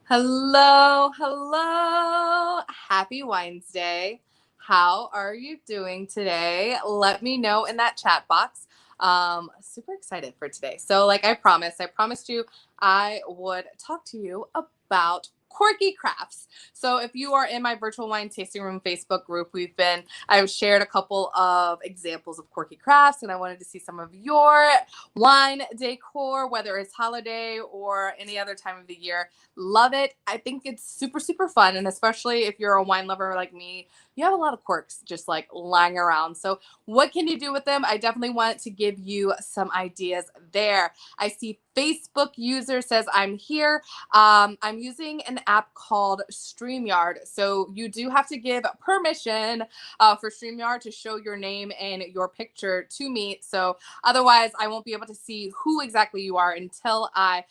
Hello, hello. Happy Wednesday. How are you doing today? Let me know in that chat box. Super excited for today. So, like I promised you I would talk to you about Corky crafts. So, if you are in my virtual wine tasting room Facebook group, I've shared a couple of examples of Corky crafts, and I wanted to see some of your wine decor, whether it's holiday or any other time of the year. Love it. I think it's super, super fun. And especially if you're a wine lover like me, you have a lot of corks just like lying around. So, what can you do with them? I definitely want to give you some ideas there. I see Facebook user says, I'm here. I'm using an app called StreamYard. So, you do have to give permission for StreamYard to show your name and your picture to me. So, otherwise, I won't be able to see who exactly you are until I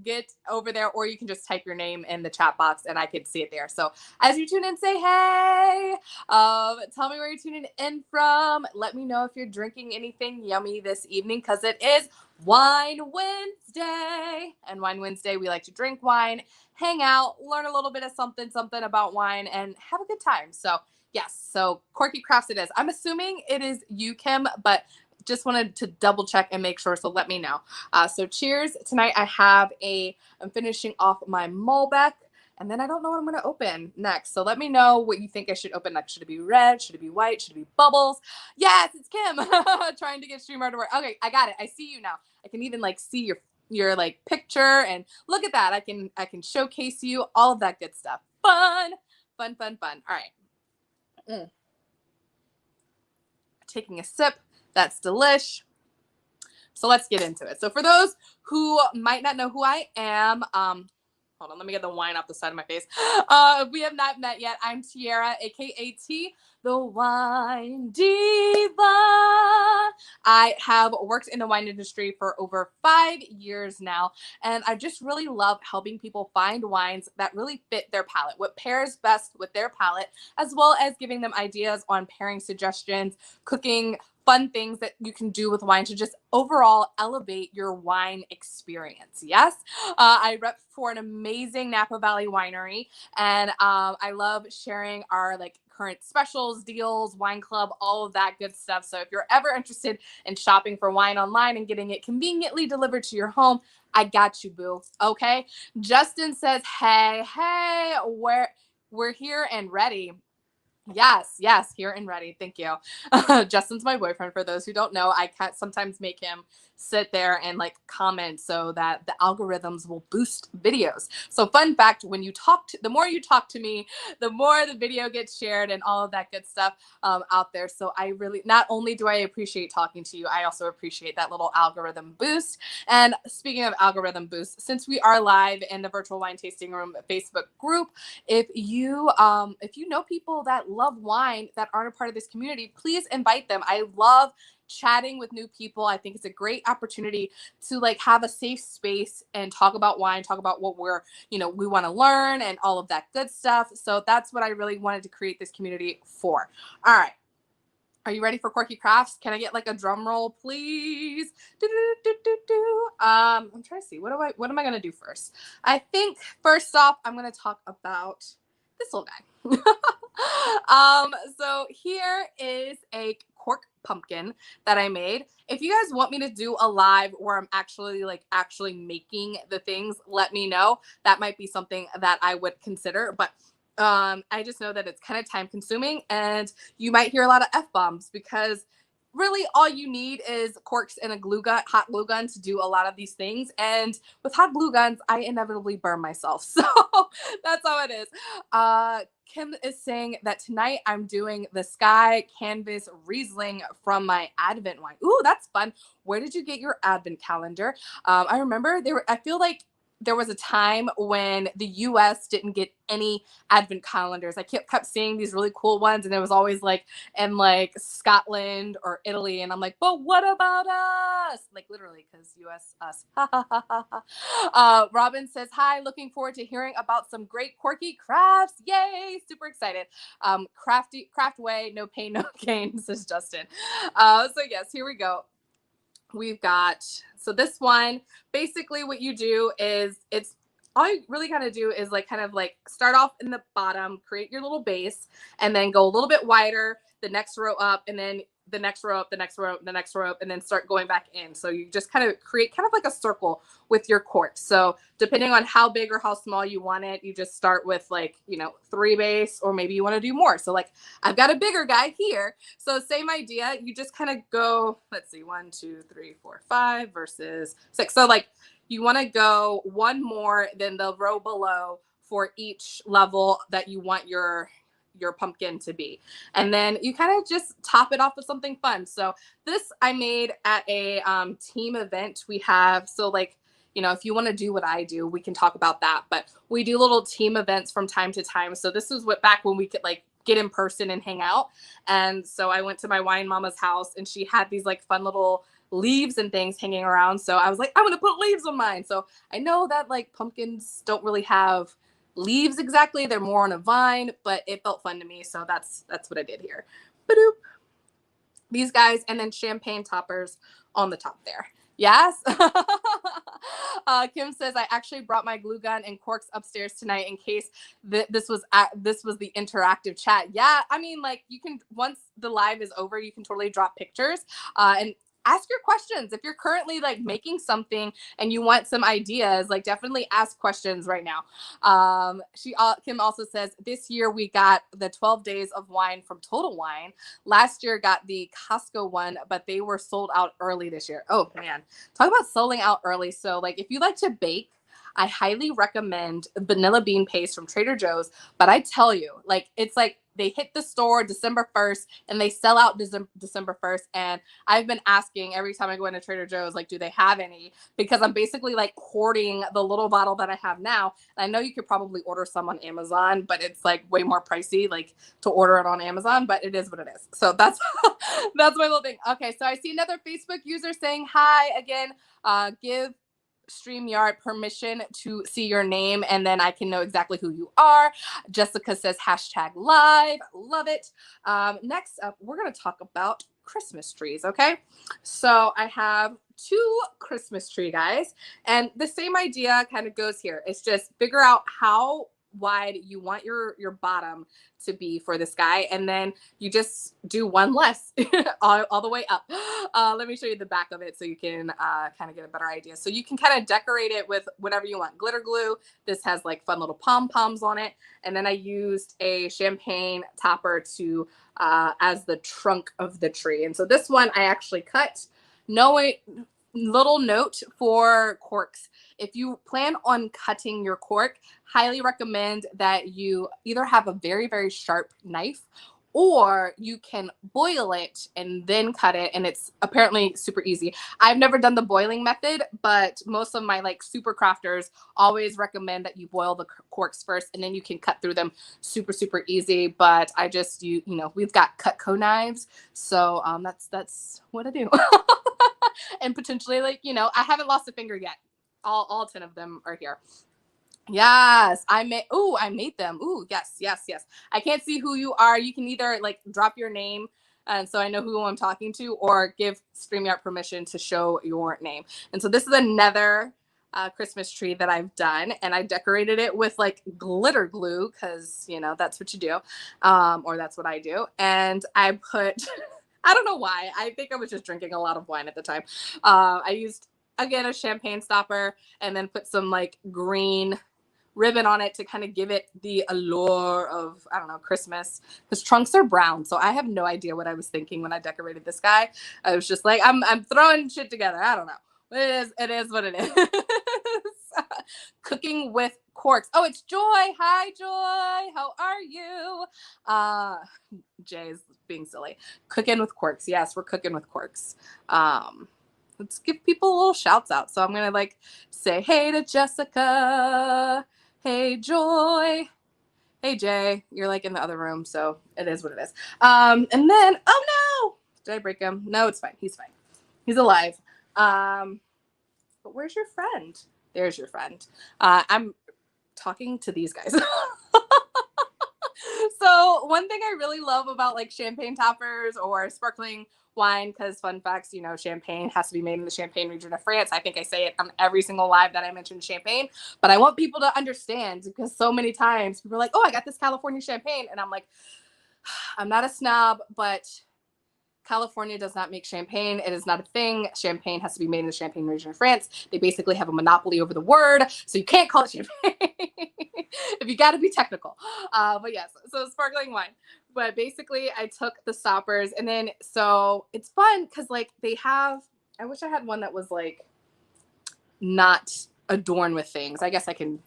get over there, or you can just type your name in the chat box and I can see it there. So as you tune in, say hey. Tell me where you're tuning in from. Let me know if you're drinking anything yummy this evening because it is Wine Wednesday. And Wine Wednesday, we like to drink wine, hang out, learn a little bit of something about wine, and have a good time. So yes, so Corky Crafts it is. I'm assuming it is you, Kim, but just wanted to double check and make sure. So let me know. So cheers. Tonight I'm finishing off my Malbec. And then I don't know what I'm going to open next. So let me know what you think I should open next. Should it be red? Should it be white? Should it be bubbles? Yes, it's Kim trying to get StreamYard to work. Okay, I got it. I see you now. I can even like see your like picture and look at that. I can showcase you all of that good stuff. Fun, fun, fun, fun. All right. Taking a sip. That's delish. So let's get into it. So for those who might not know who I am, hold on, let me get the wine off the side of my face. We have not met yet. I'm Tiara, aka T, the Wine Diva. I have worked in the wine industry for over 5 years now, and I just really love helping people find wines that really fit their palate, what pairs best with their palate, as well as giving them ideas on pairing suggestions, cooking fun things that you can do with wine to just overall elevate your wine experience. Yes, I rep for an amazing Napa Valley winery, and I love sharing our like current specials, deals, wine club, all of that good stuff. So if you're ever interested in shopping for wine online and getting it conveniently delivered to your home, I got you, boo. Okay. Justin says, hey, we're here and ready. Yes, here and ready. Thank you. Justin's my boyfriend. For those who don't know, I can't sometimes make him sit there and like comment so that the algorithms will boost videos. So, fun fact: the more you talk to me, the more the video gets shared and all of that good stuff out there. So, I really not only do I appreciate talking to you, I also appreciate that little algorithm boost. And speaking of algorithm boost, since we are live in the virtual wine tasting room Facebook group, if you know people that love wine that aren't a part of this community, please invite them. I love chatting with new people. I think it's a great opportunity to like have a safe space and talk about wine, talk about what we want to learn and all of that good stuff. So that's what I really wanted to create this community for. All right. Are you ready for Corky Crafts? Can I get like a drum roll, please? I'm trying to see. What am I gonna do first? I think first off, I'm gonna talk about this little guy. So here is a cork pumpkin that I made. If you guys want me to do a live where I'm actually making the things, let me know. That might be something that I would consider, but I just know that it's kind of time consuming and you might hear a lot of F-bombs because really all you need is corks and hot glue gun to do a lot of these things. And with hot glue guns, I inevitably burn myself. So that's how it is. Kim is saying that tonight I'm doing the Sky Canvas Riesling from my Advent wine. Ooh, that's fun. Where did you get your Advent calendar? I remember I feel like there was a time when the US didn't get any Advent calendars. I kept seeing these really cool ones, and it was always like in like Scotland or Italy. And I'm like, but what about us? Like literally, because US, us. Robin says, hi, looking forward to hearing about some great quirky crafts. Yay, super excited. Craft way, no pain, no gain, says Justin. So yes, here we go. We've got, so this one, basically what you do is all you really kind of do is like kind of like start off in the bottom, create your little base, and then go a little bit wider, the next row up, and then the next row up, the next row up, the next row up, and then start going back in. So you just kind of create kind of like a circle with your cork. So depending on how big or how small you want it, you just start with like, 3 base, or maybe you want to do more. So like I've got a bigger guy here. So same idea. You just kind of go, let's see, 1, 2, 3, 4, 5 versus 6. So like you want to go one more than the row below for each level that you want your pumpkin to be. And then you kind of just top it off with something fun. So this I made at a team event we have. So like, if you want to do what I do, we can talk about that. But we do little team events from time to time. So this was back when we could like get in person and hang out. And so I went to my wine mama's house, and she had these like fun little leaves and things hanging around. So I was like, I'm going to put leaves on mine. So I know that like pumpkins don't really have leaves exactly. They're more on a vine, but it felt fun to me. So that's what I did here. Ba-doop. These guys, and then champagne toppers on the top there. Yes. Kim says, I actually brought my glue gun and corks upstairs tonight in case this was the interactive chat. Yeah, I mean, like you can, once the live is over, you can totally drop pictures and ask your questions. If you're currently like making something and you want some ideas, like definitely ask questions right now. Kim also says, this year we got the 12 days of wine from Total Wine. Last year got the Costco one, but they were sold out early this year. Oh man, talk about selling out early. So like if you like to bake, I highly recommend vanilla bean paste from Trader Joe's. But I tell you, like, it's like they hit the store December 1st and they sell out December 1st. And I've been asking every time I go into Trader Joe's, like, do they have any? Because I'm basically like hoarding the little bottle that I have now. And I know you could probably order some on Amazon, but it's like way more pricey, like to order it on Amazon, but it is what it is. So that's, that's my little thing. Okay. So I see another Facebook user saying hi again. Give StreamYard permission to see your name, and then I can know exactly who you are. Jessica says #live. Love it. Next up, we're going to talk about Christmas trees. Okay. So I have 2 Christmas tree guys, and the same idea kind of goes here. It's just figure out how wide you want your bottom to be for this guy, and then you just do one less all the way up. Let me show you the back of it so you can kind of get a better idea. So you can kind of decorate it with whatever you want. Glitter glue. This has like fun little pom-poms on it, and then I used a champagne topper to as the trunk of the tree. And so this one I actually cut. Little note for corks. If you plan on cutting your cork, highly recommend that you either have a very, very sharp knife, or you can boil it and then cut it. And it's apparently super easy. I've never done the boiling method, but most of my like super crafters always recommend that you boil the corks first, and then you can cut through them super, super easy. But I just, we've got Cutco knives. So that's what I do. And potentially, like, I haven't lost a finger yet. All 10 of them are here. Yes, I made them. Ooh, yes. I can't see who you are. You can either like drop your name, and so I know who I'm talking to, or give StreamYard permission to show your name. And so this is another Christmas tree that I've done, and I decorated it with like glitter glue because that's what you do, or that's what I do. And I put I don't know why. I think I was just drinking a lot of wine at the time. I used, again, a champagne stopper, and then put some like green ribbon on it to kind of give it the allure of, I don't know, Christmas. His trunks are brown, so I have no idea what I was thinking when I decorated this guy. I was just like, I'm throwing shit together. I don't know. It is what it is. Cooking with corks. Oh, it's Joy. Hi, Joy. How are you? Jay's being silly. Cooking with corks. Yes, we're cooking with corks. Let's give people little shouts out. So I'm gonna like say hey to Jessica. Hey, Joy. Hey, Jay. You're like in the other room, so it is what it is. And then, oh no, did I break him? No, it's fine. He's fine. He's alive. But where's your friend? There's your friend. I'm talking to these guys. So So one thing I really love about like champagne toppers or sparkling wine, because fun facts, champagne has to be made in the Champagne region of France. I think I say it on every single live that I mention champagne, but I want people to understand, because so many times people are like, oh, I got this California champagne. And I'm like, I'm not a snob, but California does not make champagne. It is not a thing. Champagne has to be made in the Champagne region of France. They basically have a monopoly over the word, so you can't call it champagne if you got to be technical. But yes, so sparkling wine. But basically, I took the stoppers, and then so it's fun because like they have. I wish I had one that was like not adorned with things. I guess I can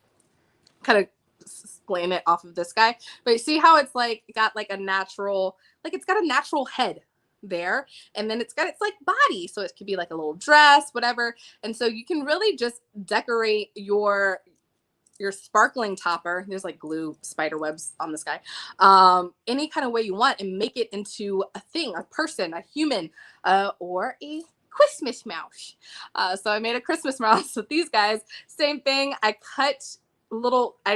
kind of explain it off of this guy. But you see how it's like got like a natural, like it's got a natural head there, and then it's got its like body, so it could be like a little dress, whatever. And so you can really just decorate your sparkling topper. There's like glue spider webs on this guy, any kind of way you want, and make it into a thing, a person, a human, or a Christmas mouse. So I made a Christmas mouse with these guys. Same thing. I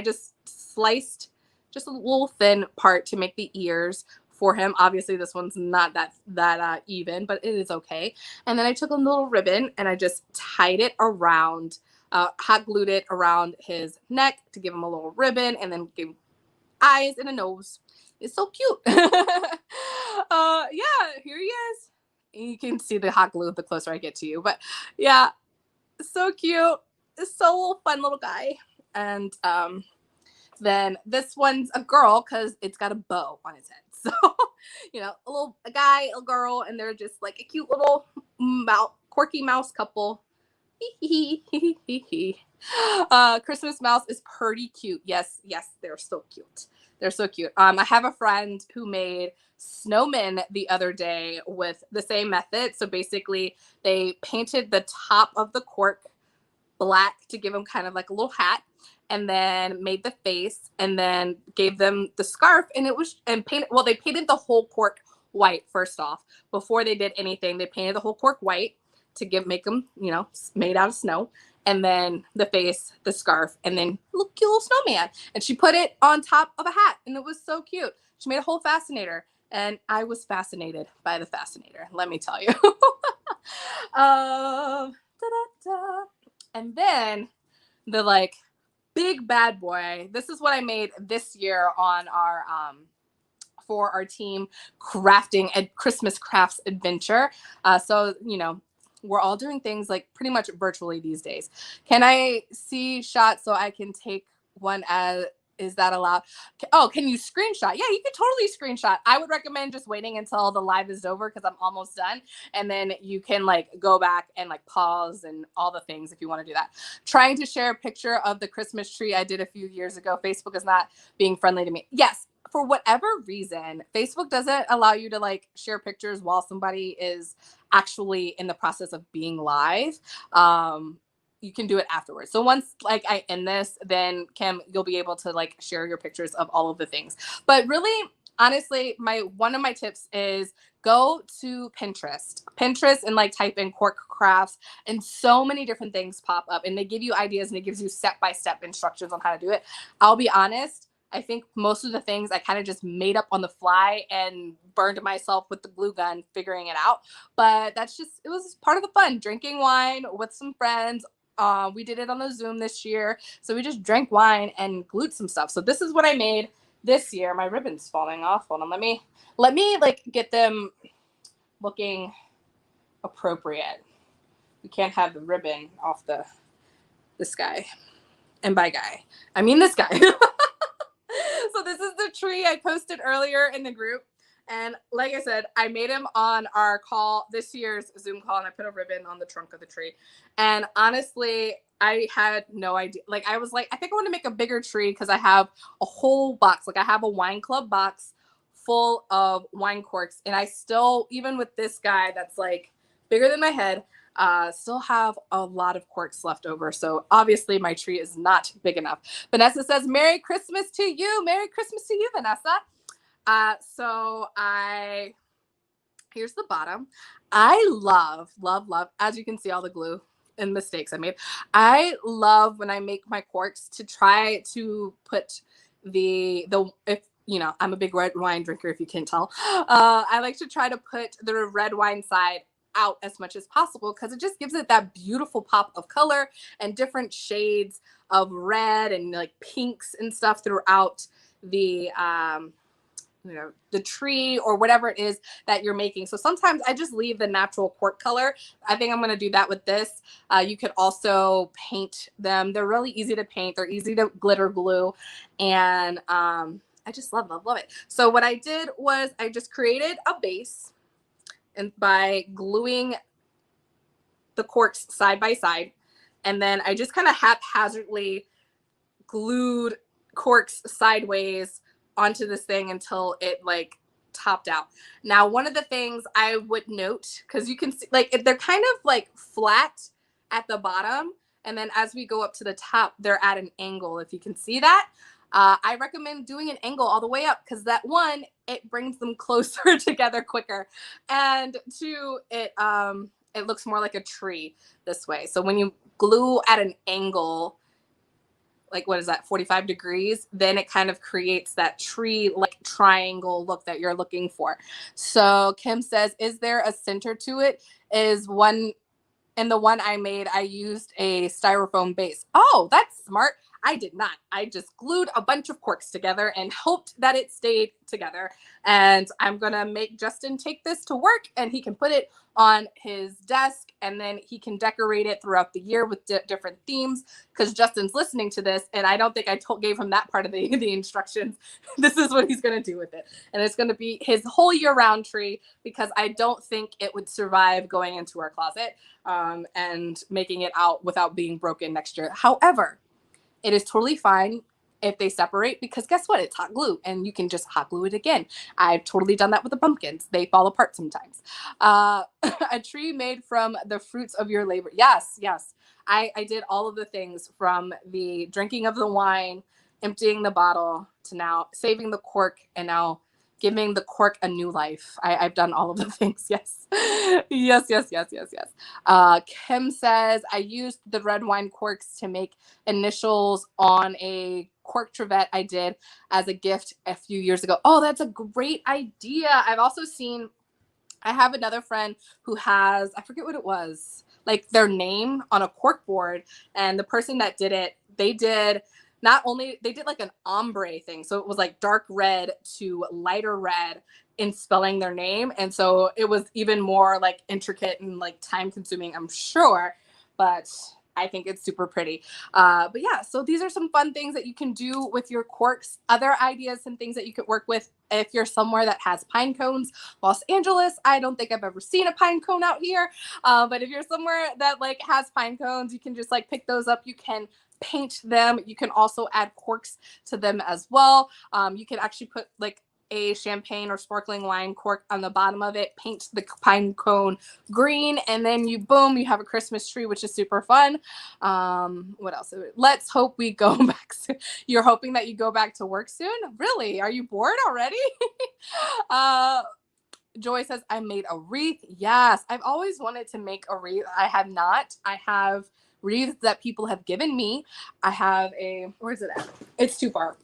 just sliced just a little thin part to make the ears for him. Obviously this one's not that even, but it is okay. And then I took a little ribbon and I just tied it around, hot glued it around his neck to give him a little ribbon, and then give eyes and a nose. It's so cute. Yeah, here he is. You can see the hot glue the closer I get to you, but yeah, so cute. It's so little fun little guy. And then this one's a girl because it's got a bow on its head. So, a guy, a girl, and they're just like a cute little Corky mouse couple. Christmas mouse is pretty cute. Yes, they're so cute. They're so cute. I have a friend who made snowmen the other day with the same method. So basically, they painted the top of the cork black to give them kind of like a little hat, and then made the face, and then gave them the scarf, and they painted the whole cork white first off. Before they did anything, they painted the whole cork white to make them, made out of snow, and then the face, the scarf, and then look, cute little snowman. And she put it on top of a hat, and it was so cute. She made a whole fascinator, and I was fascinated by the fascinator, let me tell you. And then the like big bad boy. This is what I made this year on our for our team crafting a Christmas crafts adventure. So we're all doing things like pretty much virtually these days. Can I see shots so I can take one as? Is that allowed? Oh, can you screenshot? Yeah, you can totally screenshot. I would recommend just waiting until the live is over because I'm almost done. And then you can like go back and like pause and all the things if you want to do that. Trying to share a picture of the Christmas tree I did a few years ago. Facebook is not being friendly to me. Yes, for whatever reason, Facebook doesn't allow you to like share pictures while somebody is actually in the process of being live. You can do it afterwards. So once like I end this, then Kim, you'll be able to like share your pictures of all of the things. But really, honestly, one of my tips is go to Pinterest and like type in cork crafts, and so many different things pop up, and they give you ideas, and it gives you step-by-step instructions on how to do it. I'll be honest, I think most of the things I kind of just made up on the fly and burned myself with the glue gun figuring it out. But it was part of the fun, drinking wine with some friends. We did it on a Zoom this year. So we just drank wine and glued some stuff. So this is what I made this year. My ribbon's falling off. Hold on. Let me like get them looking appropriate. We can't have the ribbon off this guy. And by guy, I mean this guy. So this is the tree I posted earlier in the group. And like I said, I made him on our call, this year's Zoom call, and I put a ribbon on the trunk of the tree. And honestly, I had no idea. Like, I was like, I think I want to make a bigger tree because I have a whole box. Like, I have a wine club box full of wine corks. And I still, even with this guy that's like bigger than my head, still have a lot of corks left over. So obviously my tree is not big enough. Vanessa says, Merry Christmas to you. Merry Christmas to you, Vanessa. Here's the bottom. I love, as you can see, all the glue and mistakes I made. I love when I make my corks to try to put if you know, I'm a big red wine drinker, if you can't tell. I like to try to put the red wine side out as much as possible because it just gives it that beautiful pop of color and different shades of red and like pinks and stuff throughout the you know, the tree or whatever it is that you're making. So sometimes I just leave the natural cork color. I think I'm going to do that with this. You could also paint them. They're really easy to paint. They're easy to glitter glue. And I just love it. So what I did was I just created a base and by gluing the corks side by side. And then I just kind of haphazardly glued corks sideways onto this thing until it like topped out. Now, one of the things I would note, because you can see like they're kind of like flat at the bottom, and then as we go up to the top, they're at an angle. If you can see that, I recommend doing an angle all the way up because that one, it brings them closer together quicker, and two, it looks more like a tree this way. So when you glue at an angle, like what is that, 45 degrees, then it kind of creates that tree like triangle look that you're looking for. So Kim says, is there a center to it? Is one in the one I made, I used a styrofoam base. Oh, that's smart. I did not. I just glued a bunch of corks together and hoped that it stayed together. And I'm going to make Justin take this to work and he can put it on his desk and then he can decorate it throughout the year with different themes because Justin's listening to this and I don't think I gave him that part of the instructions. This is what he's going to do with it. And it's going to be his whole year-round tree because I don't think it would survive going into our closet and making it out without being broken next year. However, it is totally fine if they separate because guess what? It's hot glue and you can just hot glue it again. I've totally done that with the pumpkins. They fall apart sometimes. A tree made from the fruits of your labor. Yes, yes. I did all of the things from the drinking of the wine, emptying the bottle to now saving the cork and now giving the cork a new life. I've done all of the things. Yes. Yes. Kim says, I used the red wine corks to make initials on a cork trivet I did as a gift a few years ago. Oh, that's a great idea. I've also seen, I have another friend who has, I forget what it was, like their name on a cork board. And the person that did it, they did like an ombre thing. So it was like dark red to lighter red in spelling their name. And so it was even more like intricate and like time consuming, I'm sure. But I think it's super pretty. But yeah, so these are some fun things that you can do with your corks. Other ideas and things that you could work with if you're somewhere that has pine cones. Los Angeles, I don't think I've ever seen a pine cone out here. But if you're somewhere that like has pine cones, you can just like pick those up. You can paint them. You can also add corks to them as well. You can actually put like a champagne or sparkling wine cork on the bottom of it, paint the pine cone green, and then you have a Christmas tree, which is super fun. What else? Let's hope we go back soon. You're hoping that you go back to work soon? Really? Are you bored already? Joy says, I made a wreath. Yes, I've always wanted to make a wreath. I have not. I have wreaths that people have given me. I have where's it at? It's too far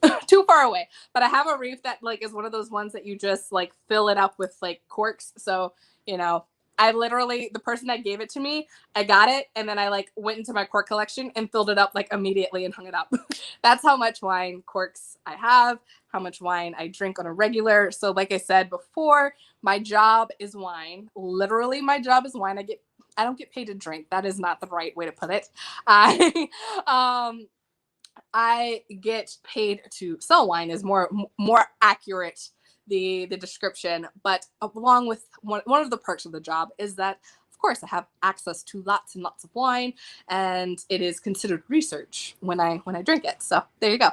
away. But I have a wreath that like is one of those ones that you just like fill it up with like corks. So, you know, I literally, the person that gave it to me, I got it. And then I like went into my cork collection and filled it up like immediately and hung it up. That's how much wine corks I have, how much wine I drink on a regular. So like I said before, my job is wine. Literally my job is wine. I don't get paid to drink. That is not the right way to put it. I get paid to sell wine is more accurate, the description. But along with one of the perks of the job is that, of course, I have access to lots and lots of wine, and it is considered research when I drink it. So there you go.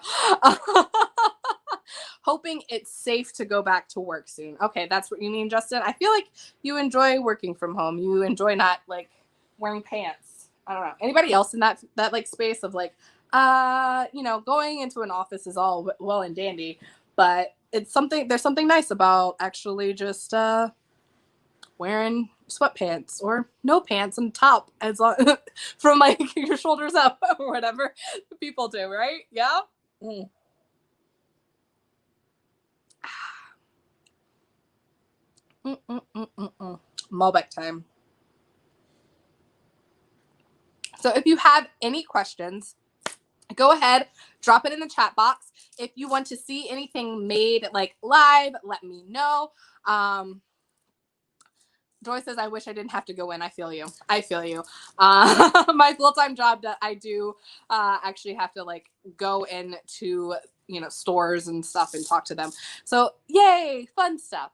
Hoping it's safe to go back to work soon. Okay, that's what you mean, Justin. I feel like you enjoy working from home. You enjoy not like wearing pants. I don't know. Anybody else in that like space of like, you know, going into an office is all well and dandy, but there's something nice about actually just wearing sweatpants or no pants and top as long from like your shoulders up or whatever people do, right? Yeah. Malbec time. So if you have any questions, go ahead, drop it in the chat box. If you want to see anything made like live, let me know. Joy says, I wish I didn't have to go in. I feel you. I feel you. My full-time job that I do actually have to like go into, you know, stores and stuff and talk to them. So yay, fun stuff.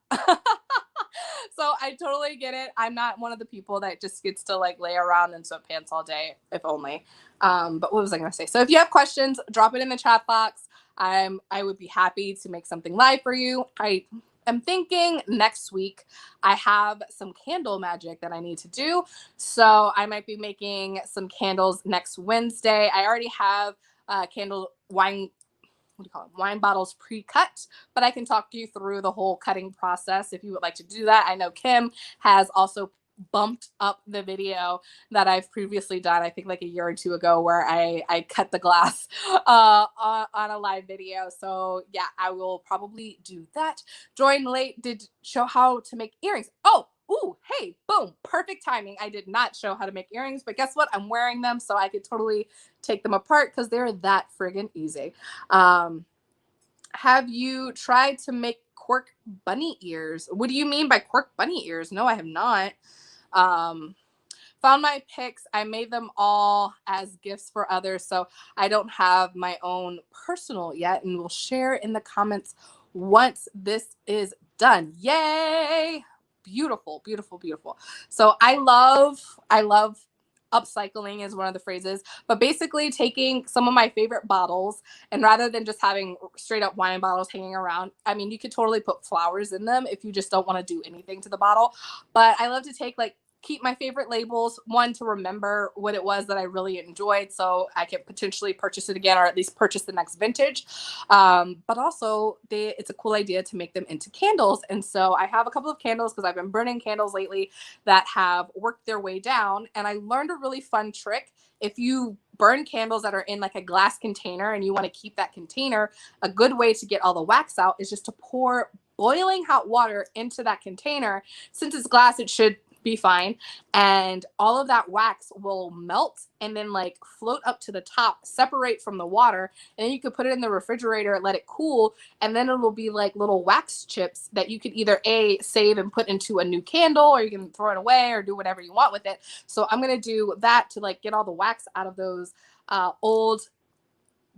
So I totally get it. I'm not one of the people that just gets to like lay around in sweatpants all day, if only. But what was I going to say? So if you have questions, drop it in the chat box. I would be happy to make something live for you. I'm thinking next week I have some candle magic that I need to do. So I might be making some candles next Wednesday. I already have candle wine, what do you call it? Wine bottles pre-cut, but I can talk you through the whole cutting process if you would like to do that. I know Kim has also bumped up the video that I've previously done, I think like a year or two ago, where I cut the glass on a live video. So yeah, I will probably do that. Join late did show how to make earrings. Oh, ooh, hey, boom, perfect timing. I did not show how to make earrings, but guess what? I'm wearing them, so I could totally take them apart because they're that friggin' easy. Have you tried to make cork bunny ears? What do you mean by cork bunny ears? No, I have not. Found my pics. I made them all as gifts for others, so I don't have my own personal yet, and we'll share in the comments once this is done. Yay! Beautiful, beautiful, beautiful. So I love upcycling is one of the phrases, but basically taking some of my favorite bottles, and rather than just having straight up wine bottles hanging around, I mean, you could totally put flowers in them if you just don't want to do anything to the bottle. But I love to take like keep my favorite labels, one to remember what it was that I really enjoyed, so I can potentially purchase it again, or at least purchase the next vintage. But also it's a cool idea to make them into candles. And so I have a couple of candles because I've been burning candles lately that have worked their way down. And I learned a really fun trick. If you burn candles that are in like a glass container and you want to keep that container, a good way to get all the wax out is just to pour boiling hot water into that container. Since it's glass, it should be fine, and all of that wax will melt and then like float up to the top, separate from the water, and then you could put it in the refrigerator, let it cool, and then it'll be like little wax chips that you could either save and put into a new candle, or you can throw it away or do whatever you want with it. So I'm gonna do that to like get all the wax out of those old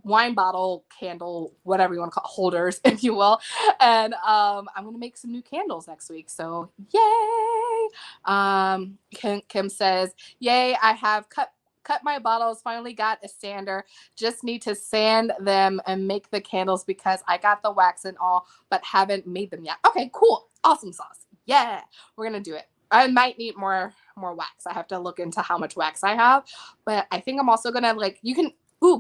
wine bottle candle, whatever you want to call it, holders, if you will. And I'm gonna make some new candles next week, so yay. Kim says, yay, I have cut my bottles, finally got a sander, just need to sand them and make the candles because I got the wax and all but haven't made them yet. Okay, cool, awesome sauce. Yeah, we're gonna do it. I might need more wax. I have to look into how much wax I have, but I think I'm also gonna like, you can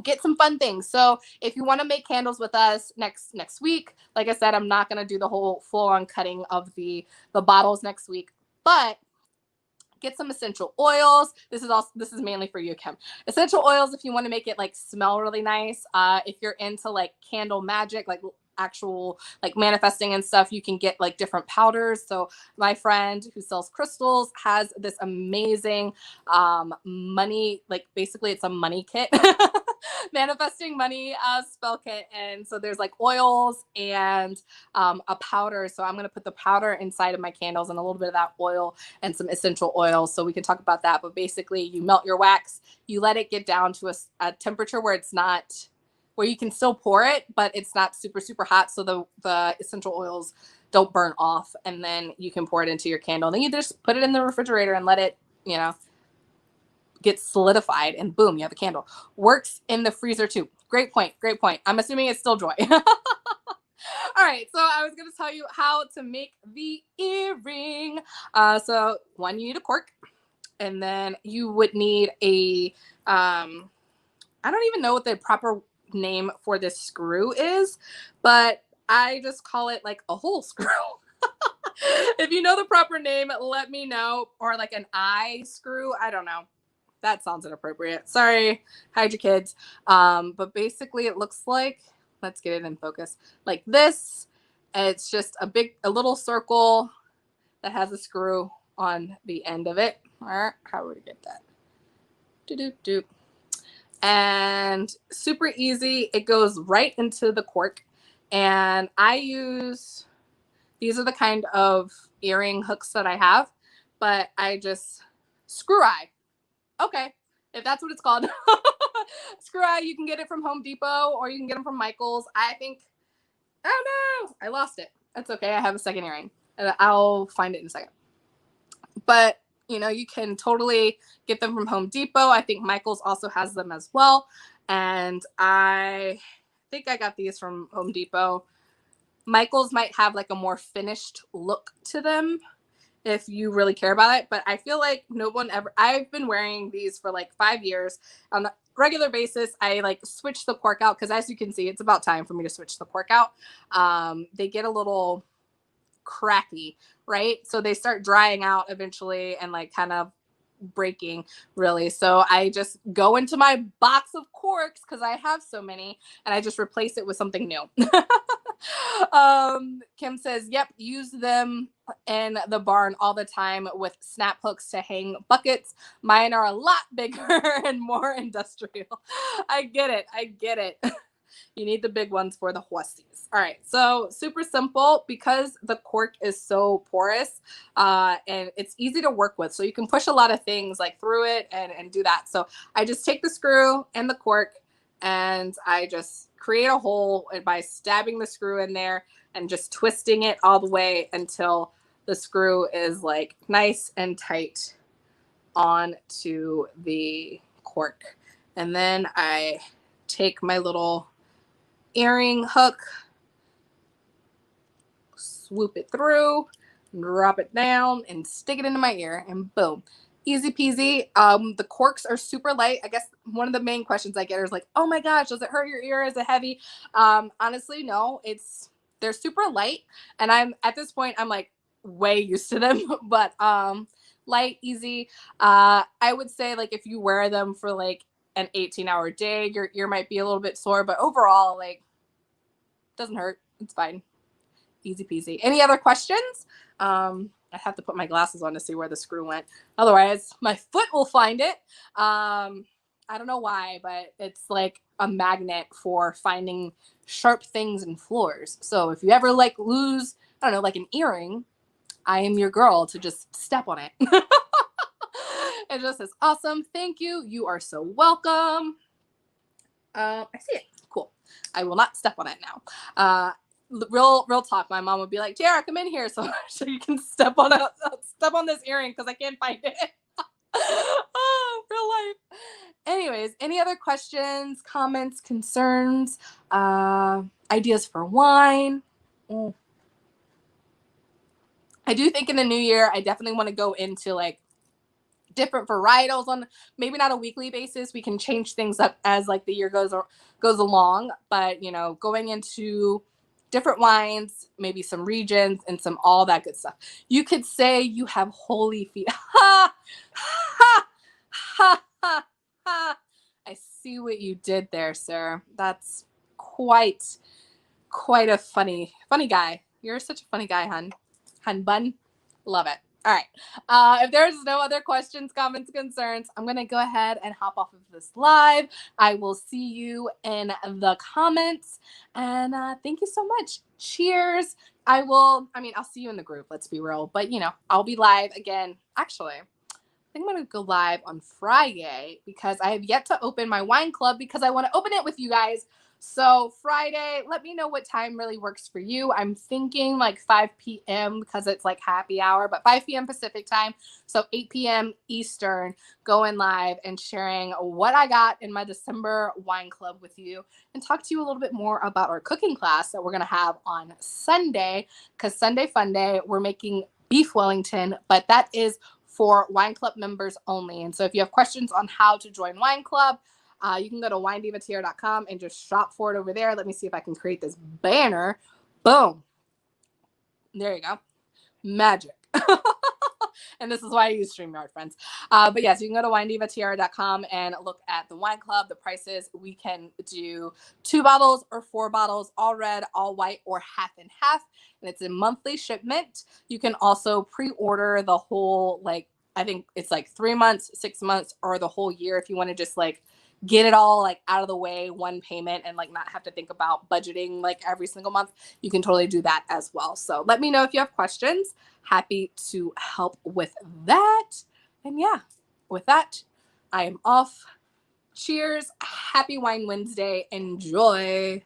get some fun things. So if you want to make candles with us next week, like I said, I'm not going to do the whole full on cutting of the bottles next week, but get some essential oils. This is mainly for you, Kim. Essential oils if you want to make it like smell really nice. If you're into like candle magic, like actual like manifesting and stuff, you can get like different powders. So my friend who sells crystals has this amazing money, like basically it's a money kit. Manifesting money spell kit. And so there's like oils and a powder. So I'm going to put the powder inside of my candles and a little bit of that oil and some essential oils, so we can talk about that. But basically you melt your wax, you let it get down to a temperature where it's not, where you can still pour it, but it's not super, super hot, so the essential oils don't burn off, and then you can pour it into your candle. And then you just put it in the refrigerator and let it, you know, get solidified, and boom, you have a candle. Works in the freezer too. Great point. Great point. I'm assuming it's still Joy. All right, so I was going to tell you how to make the earring. So one, you need a cork, and then you would need a, I don't even know what the proper name for this screw is, but I just call it like a hole screw. If you know the proper name, let me know. Or like an eye screw. I don't know. That sounds inappropriate. Sorry, hide your kids. But basically it looks like, let's get it in focus, like this. It's just a little circle that has a screw on the end of it. All right, how would we get that? Do. And super easy. It goes right into the cork. And I use, these are the kind of earring hooks that I have, but I just screw eye. Okay, if that's what it's called. Screw eye, you can get it from Home Depot or you can get them from Michael's. I think, oh no, I lost it. That's okay. I have a second earring. I'll find it in a second. But you can totally get them from Home Depot. I think Michael's also has them as well. And I think I got these from Home Depot. Michael's might have like a more finished look to them if you really care about it. But I feel like no one ever, I've been wearing these for like 5 years on a regular basis. I like switch the cork out because as you can see, it's about time for me to switch the cork out. They get a little cracky, right? So they start drying out eventually and like kind of breaking really. So I just go into my box of corks because I have so many and I just replace it with something new. Kim says, yep, use them in the barn all the time with snap hooks to hang buckets. Mine are a lot bigger and more industrial. I get it. You need the big ones for the horsies. All right, so super simple because the cork is so porous and it's easy to work with. So you can push a lot of things like through it and do that. So I just take the screw and the cork and I just create a hole by stabbing the screw in there and just twisting it all the way until the screw is like nice and tight onto the cork. And then I take my little earring hook, swoop it through, drop it down, and stick it into my ear, and boom. Easy peasy. The corks are super light. I guess one of the main questions I get is like, oh my gosh, does it hurt your ear? Is it heavy? Honestly, no. They're super light, and I'm at this point I'm like way used to them, but light, easy. I would say like if you wear them for like an 18-hour day, your ear might be a little bit sore, but overall, like, doesn't hurt. It's fine. Easy peasy. Any other questions? I have to put my glasses on to see where the screw went. Otherwise, my foot will find it. I don't know why, but it's like a magnet for finding sharp things in floors. So if you ever like lose, I don't know, like an earring, I am your girl to just step on it. It just says, awesome. Thank you. You are so welcome. I see it. Cool. I will not step on it now. Real talk. My mom would be like, Tara, come in here so you can step on this earring because I can't find it. Oh, real life. Anyways, any other questions, comments, concerns, ideas for wine? I do think in the new year, I definitely want to go into like different varietals on maybe not a weekly basis. We can change things up as like the year goes along, but going into different wines, maybe some regions and some all that good stuff. You could say you have holy feet. Ha ha ha ha ha. I see what you did there, sir. That's quite a funny guy. You're such a funny guy, hun bun. Love it. All right. If there's no other questions, comments, concerns, I'm going to go ahead and hop off of this live. I will see you in the comments. And thank you so much. Cheers. I'll see you in the group. Let's be real. But, I'll be live again. Actually, I think I'm going to go live on Friday because I have yet to open my wine club because I want to open it with you guys. So Friday, let me know what time really works for you. I'm thinking like 5 p.m. because it's like happy hour, but 5 p.m. Pacific time. So 8 p.m. Eastern, going live and sharing what I got in my December wine club with you and talk to you a little bit more about our cooking class that we're going to have on Sunday because Sunday Fun Day, we're making beef Wellington, but that is for wine club members only. And so if you have questions on how to join wine club, you can go to winedivatier.com and just shop for it over there. Let me see if I can create this banner. Boom. There you go. Magic. And this is why I use StreamYard, friends. But yes, you can go to winedivatiara.com and look at the wine club, the prices. We can do 2 bottles or 4 bottles, all red, all white, or half and half. And it's a monthly shipment. You can also pre-order the whole, like, I think it's like 3 months, 6 months, or the whole year if you want to just like get it all like out of the way, one payment, and like not have to think about budgeting like every single month. You can totally do that as well. So let me know if you have questions. Happy to help with that. And yeah, with that, I am off. Cheers. Happy Wine Wednesday. Enjoy.